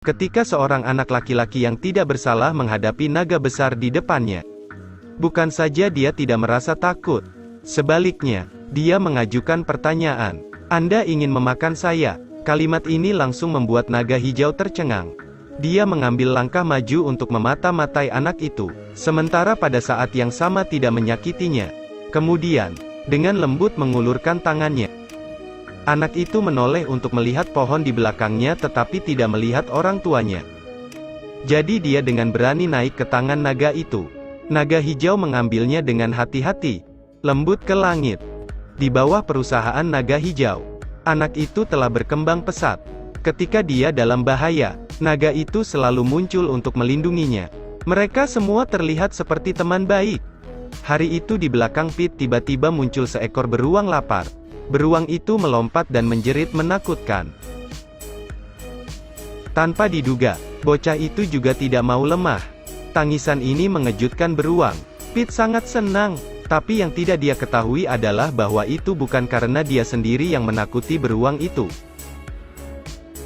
ketika seorang anak laki-laki yang tidak bersalah menghadapi naga besar di depannya. Bukan saja dia tidak merasa takut. Sebaliknya, dia mengajukan pertanyaan. Anda ingin memakan saya? Kalimat ini langsung membuat naga hijau tercengang. Dia mengambil langkah maju untuk memata-matai anak itu, sementara pada saat yang sama tidak menyakitinya. Kemudian, dengan lembut mengulurkan tangannya. Anak itu menoleh untuk melihat pohon di belakangnya tetapi tidak melihat orang tuanya. Jadi dia dengan berani naik ke tangan naga itu. Naga hijau mengambilnya dengan hati-hati, lembut ke langit. Di bawah perusahaan naga hijau, anak itu telah berkembang pesat. Ketika dia dalam bahaya, naga itu selalu muncul untuk melindunginya. Mereka semua terlihat seperti teman baik. Hari itu di belakang Pete tiba-tiba muncul seekor beruang lapar. Beruang itu melompat dan menjerit menakutkan. Tanpa diduga, bocah itu juga tidak mau lemah. Tangisan ini mengejutkan beruang. Pete sangat senang, tapi yang tidak dia ketahui adalah bahwa itu bukan karena dia sendiri yang menakuti beruang itu,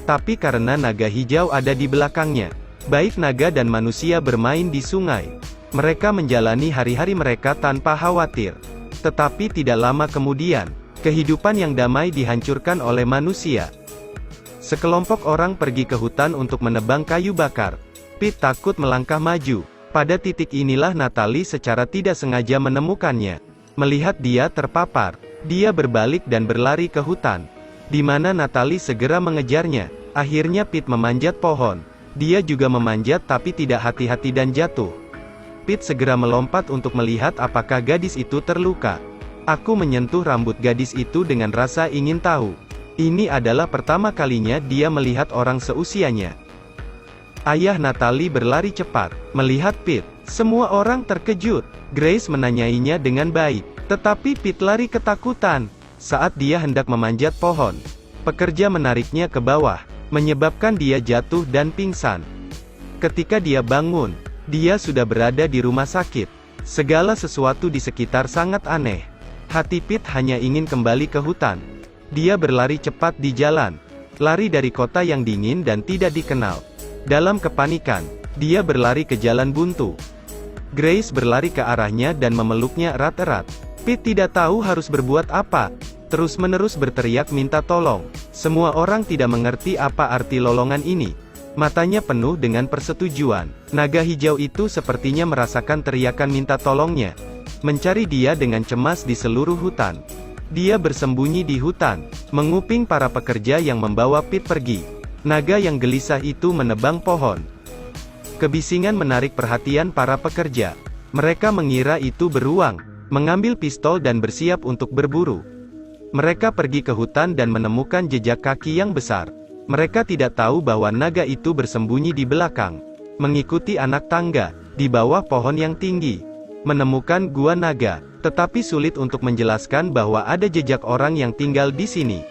tapi karena naga hijau ada di belakangnya. Baik naga dan manusia bermain di sungai. Mereka menjalani hari-hari mereka tanpa khawatir. Tetapi tidak lama kemudian, kehidupan yang damai dihancurkan oleh manusia. Sekelompok orang pergi ke hutan untuk menebang kayu bakar. Pete takut melangkah maju. Pada titik inilah Natalie secara tidak sengaja menemukannya. Melihat dia terpapar, dia berbalik dan berlari ke hutan, di mana Natalie segera mengejarnya. Akhirnya Pete memanjat pohon. Dia juga memanjat tapi tidak hati-hati dan jatuh. Pete segera melompat untuk melihat apakah gadis itu terluka. Aku menyentuh rambut gadis itu dengan rasa ingin tahu. Ini adalah pertama kalinya dia melihat orang seusianya. Ayah Natalie berlari cepat, melihat Pete. Semua orang terkejut. Grace menanyainya dengan baik. Tetapi Pete lari ketakutan. Saat dia hendak memanjat pohon, pekerja menariknya ke bawah, menyebabkan dia jatuh dan pingsan. Ketika dia bangun, dia sudah berada di rumah sakit. Segala sesuatu di sekitar sangat aneh. Hati Pete hanya ingin kembali ke hutan. Dia berlari cepat di jalan. Lari dari kota yang dingin dan tidak dikenal. Dalam kepanikan, dia berlari ke jalan buntu. Grace berlari ke arahnya dan memeluknya erat-erat. Pete tidak tahu harus berbuat apa. Terus-menerus berteriak minta tolong. Semua orang tidak mengerti apa arti lolongan ini. Matanya penuh dengan persetujuan. Naga hijau itu sepertinya merasakan teriakan minta tolongnya. Mencari dia dengan cemas di seluruh hutan. Dia bersembunyi di hutan, menguping para pekerja yang membawa Pete pergi. Naga yang gelisah itu menebang pohon. Kebisingan menarik perhatian para pekerja. Mereka mengira itu beruang, mengambil pistol dan bersiap untuk berburu. Mereka pergi ke hutan dan menemukan jejak kaki yang besar. Mereka tidak tahu bahwa naga itu bersembunyi di belakang, mengikuti anak tangga, di bawah pohon yang tinggi. Menemukan gua naga, tetapi sulit untuk menjelaskan bahwa ada jejak orang yang tinggal di sini.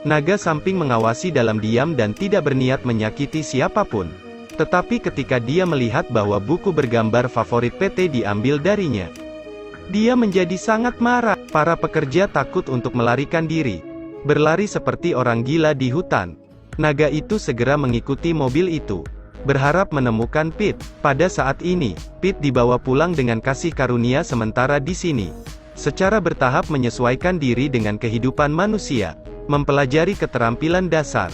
Naga samping mengawasi dalam diam dan tidak berniat menyakiti siapapun. Tetapi ketika dia melihat bahwa buku bergambar favorit PT diambil darinya, dia menjadi sangat marah. Para pekerja takut untuk melarikan diri. Berlari seperti orang gila di hutan. Naga itu segera mengikuti mobil itu, berharap menemukan Pete. Pada saat ini, Pete dibawa pulang dengan kasih karunia sementara di sini. Secara bertahap menyesuaikan diri dengan kehidupan manusia. Mempelajari keterampilan dasar.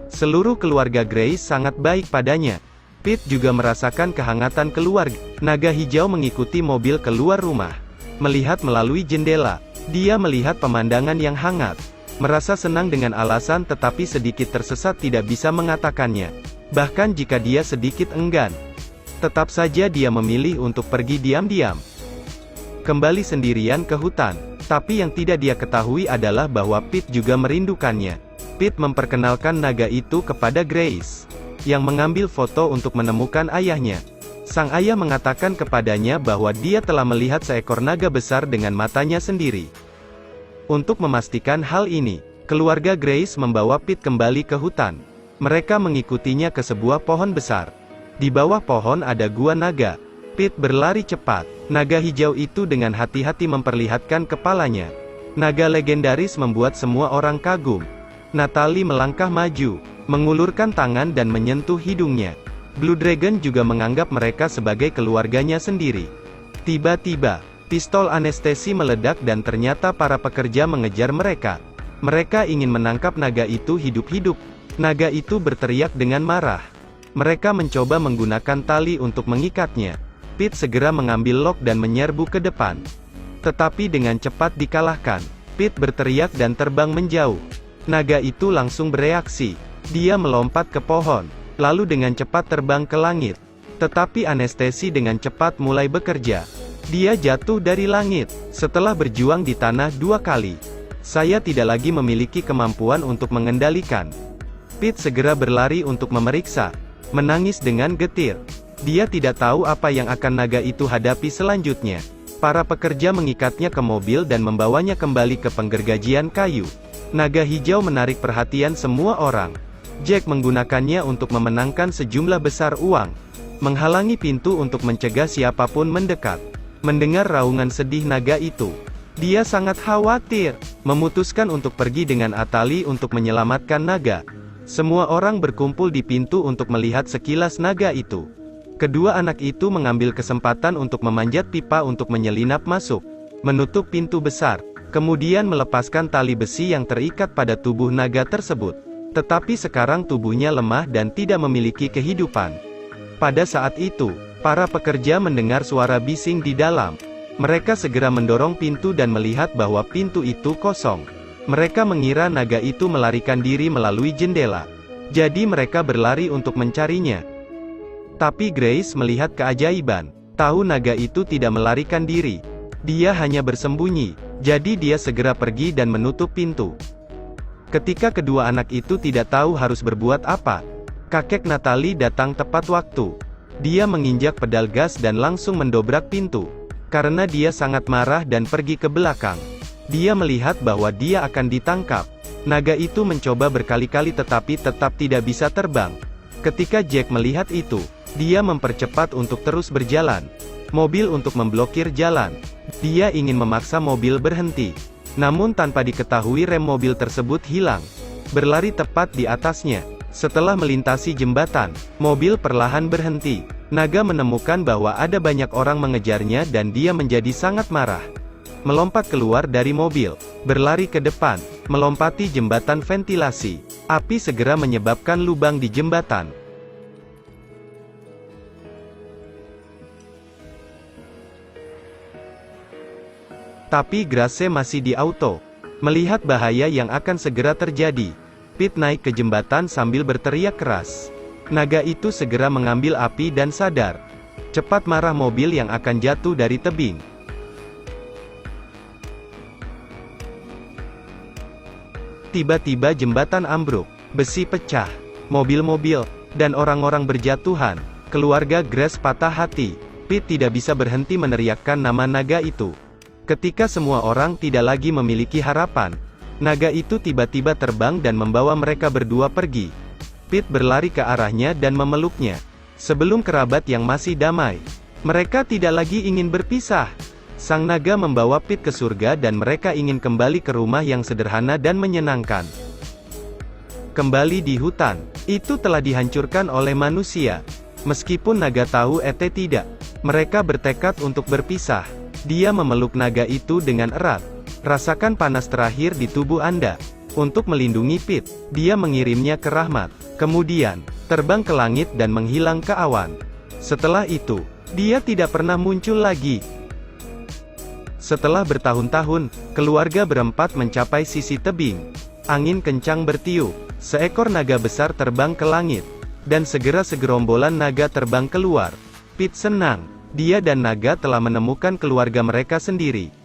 Seluruh keluarga Grace sangat baik padanya. Pete juga merasakan kehangatan keluarga. Naga hijau mengikuti mobil keluar rumah. Melihat melalui jendela, dia melihat pemandangan yang hangat. Merasa senang dengan alasan tetapi sedikit tersesat tidak bisa mengatakannya. Bahkan jika dia sedikit enggan, tetap saja dia memilih untuk pergi diam-diam. Kembali sendirian ke hutan. Tapi yang tidak dia ketahui adalah bahwa Pete juga merindukannya. Pete memperkenalkan naga itu kepada Grace, yang mengambil foto untuk menemukan ayahnya. Sang ayah mengatakan kepadanya bahwa dia telah melihat seekor naga besar dengan matanya sendiri. Untuk memastikan hal ini, keluarga Grace membawa Pete kembali ke hutan. Mereka mengikutinya ke sebuah pohon besar. Di bawah pohon ada gua naga. Pete berlari cepat. Naga hijau itu dengan hati-hati memperlihatkan kepalanya. Naga legendaris membuat semua orang kagum. Natalie melangkah maju, mengulurkan tangan dan menyentuh hidungnya. Blue Dragon juga menganggap mereka sebagai keluarganya sendiri. Tiba-tiba, pistol anestesi meledak dan ternyata para pekerja mengejar mereka. Mereka ingin menangkap naga itu hidup-hidup. Naga itu berteriak dengan marah. Mereka mencoba menggunakan tali untuk mengikatnya. Pete segera mengambil lock dan menyerbu ke depan. Tetapi dengan cepat dikalahkan. Pete berteriak dan terbang menjauh. Naga itu langsung bereaksi. Dia melompat ke pohon, lalu dengan cepat terbang ke langit. Tetapi anestesi dengan cepat mulai bekerja. Dia jatuh dari langit. Setelah berjuang di tanah 2 kali, saya tidak lagi memiliki kemampuan untuk mengendalikan. Pete segera berlari untuk memeriksa. Menangis dengan getir. Dia tidak tahu apa yang akan naga itu hadapi selanjutnya. Para pekerja mengikatnya ke mobil dan membawanya kembali ke penggergajian kayu. Naga hijau menarik perhatian semua orang. Jack menggunakannya untuk memenangkan sejumlah besar uang. Menghalangi pintu untuk mencegah siapapun mendekat. Mendengar raungan sedih naga itu, dia sangat khawatir. Memutuskan untuk pergi dengan Atali untuk menyelamatkan naga. Semua orang berkumpul di pintu untuk melihat sekilas naga itu. Kedua anak itu mengambil kesempatan untuk memanjat pipa untuk menyelinap masuk, menutup pintu besar, kemudian melepaskan tali besi yang terikat pada tubuh naga tersebut. Tetapi sekarang tubuhnya lemah dan tidak memiliki kehidupan. Pada saat itu, para pekerja mendengar suara bising di dalam. Mereka segera mendorong pintu dan melihat bahwa pintu itu kosong. Mereka mengira naga itu melarikan diri melalui jendela. Jadi mereka berlari untuk mencarinya. Tapi Grace melihat keajaiban. Tahu naga itu tidak melarikan diri. Dia hanya bersembunyi. Jadi dia segera pergi dan menutup pintu. Ketika kedua anak itu tidak tahu harus berbuat apa, kakek Natalie datang tepat waktu. Dia menginjak pedal gas dan langsung mendobrak pintu. Karena dia sangat marah dan pergi ke belakang. Dia melihat bahwa dia akan ditangkap. Naga itu mencoba berkali-kali tetapi tetap tidak bisa terbang. Ketika Jack melihat itu, dia mempercepat untuk terus berjalan. Mobil untuk memblokir jalan. Dia ingin memaksa mobil berhenti. Namun tanpa diketahui rem mobil tersebut hilang. Berlari tepat di atasnya. Setelah melintasi jembatan, mobil perlahan berhenti. Naga menemukan bahwa ada banyak orang mengejarnya dan dia menjadi sangat marah. Melompat keluar dari mobil, berlari ke depan, melompati jembatan ventilasi. Api segera menyebabkan lubang di jembatan. Tapi Grace masih di auto. Melihat bahaya yang akan segera terjadi, Pete naik ke jembatan sambil berteriak keras. Naga itu segera mengambil api dan sadar. Cepat marah mobil yang akan jatuh dari tebing. Tiba-tiba jembatan ambruk, besi pecah, mobil-mobil, dan orang-orang berjatuhan. Keluarga Grace patah hati. Pete tidak bisa berhenti meneriakkan nama naga itu. Ketika semua orang tidak lagi memiliki harapan, naga itu tiba-tiba terbang dan membawa mereka berdua pergi. Pete berlari ke arahnya dan memeluknya. Sebelum kerabat yang masih damai, mereka tidak lagi ingin berpisah. Sang naga membawa Pete ke surga dan mereka ingin kembali ke rumah yang sederhana dan menyenangkan. Kembali di hutan, itu telah dihancurkan oleh manusia. Meskipun naga tahu tidak, mereka bertekad untuk berpisah. Dia memeluk naga itu dengan erat. Rasakan panas terakhir di tubuh Anda. Untuk melindungi Pete, dia mengirimnya ke Rahmat. Kemudian, terbang ke langit dan menghilang ke awan. Setelah itu, dia tidak pernah muncul lagi. Setelah bertahun-tahun, keluarga berempat mencapai sisi tebing. Angin kencang bertiup. Seekor naga besar terbang ke langit. Dan segera segerombolan naga terbang keluar. Pete senang. Dia dan naga telah menemukan keluarga mereka sendiri.